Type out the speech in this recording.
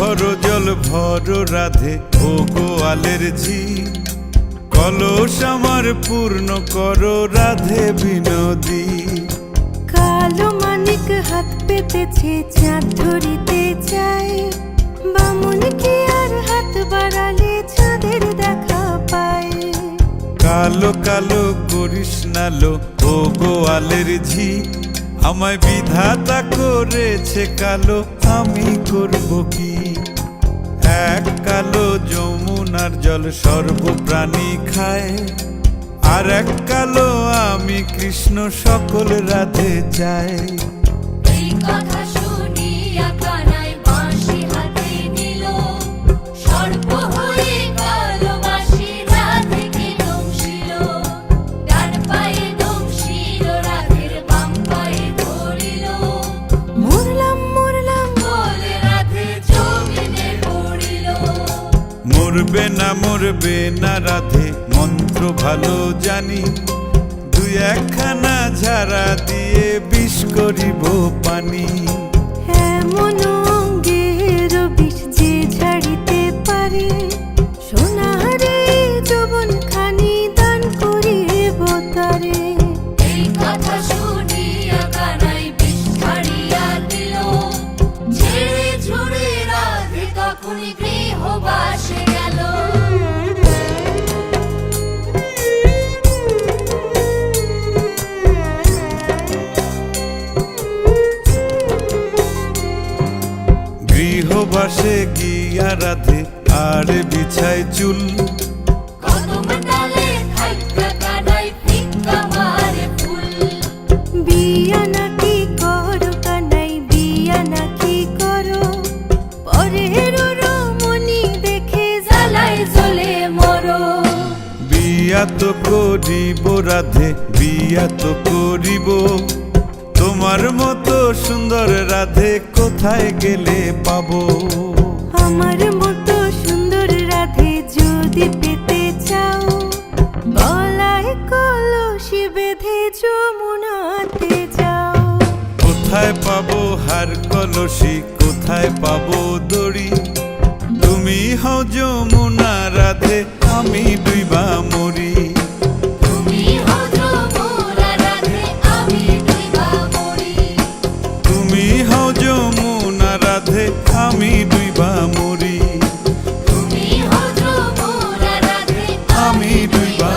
ভর জল ভর রাধে ও গোয়ালের ঝি, কলস আমার পূর্ণ করো রাধে বিনোদী। কালো মানিক হাত পেতেছে চাঁদ ধরিতে চায়, বামুন কি আর হাত বাড়ালে চাঁদের দেখা পায়। কালো কালো করিস নালো ও গোয়ালের ঝি, আমায় বিধাতা করেছে কালো, আমি করব কি। এক কালো যমুনার জল সর্বপ্রাণী খায়, আর এক কালো আমি কৃষ্ণ সকল রাধে চাই। এই কথা শুনিয়া কানাই বাঁশি হাতে নিল, সর্প হয়ে কালো বাঁশি রাধেকে দংশিল। ডান পায়ে দংশিল রাধের বাম পায়ে ধরিল, মরলাম মরলাম বলে রাধে জমিনে পড়িল। মরবে না রাধে মন্ত্র ভালো জানি, দুই একখানা ঝাড়া দিয়ে বিষ করিব পানি। এমন অঙ্গের বিষ যে ঝাড়িতে পারে, সোনারে যৌবন খানি দান করিব তারে। এই কথা শুনিয়া কানাই বিষ ছাড়িয়া দিল, ছেড়ে ছুড়ে রাধে তখনই গৃহবাসে গেল। গৃহবাসে গিয়া রাধে আর বিছায় চুল, কদম ডালে থাইকা কানাই ফিক্কা মারে ফুল। বিয়া নাকি করো কানাই বিয়া নাকি করো, পরের রমণী দেখে জ্বালায় জ্বলে মরো। বিয়া তো করিব রাধে বিয়া তো করিব, তোমার মতো সুন্দর রাধে কোথায় গেলে পাবো। আমার মতো সুন্দর রাধে যদি পেতে চাও, গলায় কলসি বেঁধে যমুনাতে যাও। কোথায় পাবো হার কলসি কোথায় পাবো দড়ি, তুমি হও যমুনা রাধে আমি ডুইবা মরি। তুমি হও যমুনা রাধে আমি ডুইবা মরি। তুমি হও যমুনা রাধে আমি ডুইবা মরি। তুমি হও যমুনা রাধে আমি ডুইবা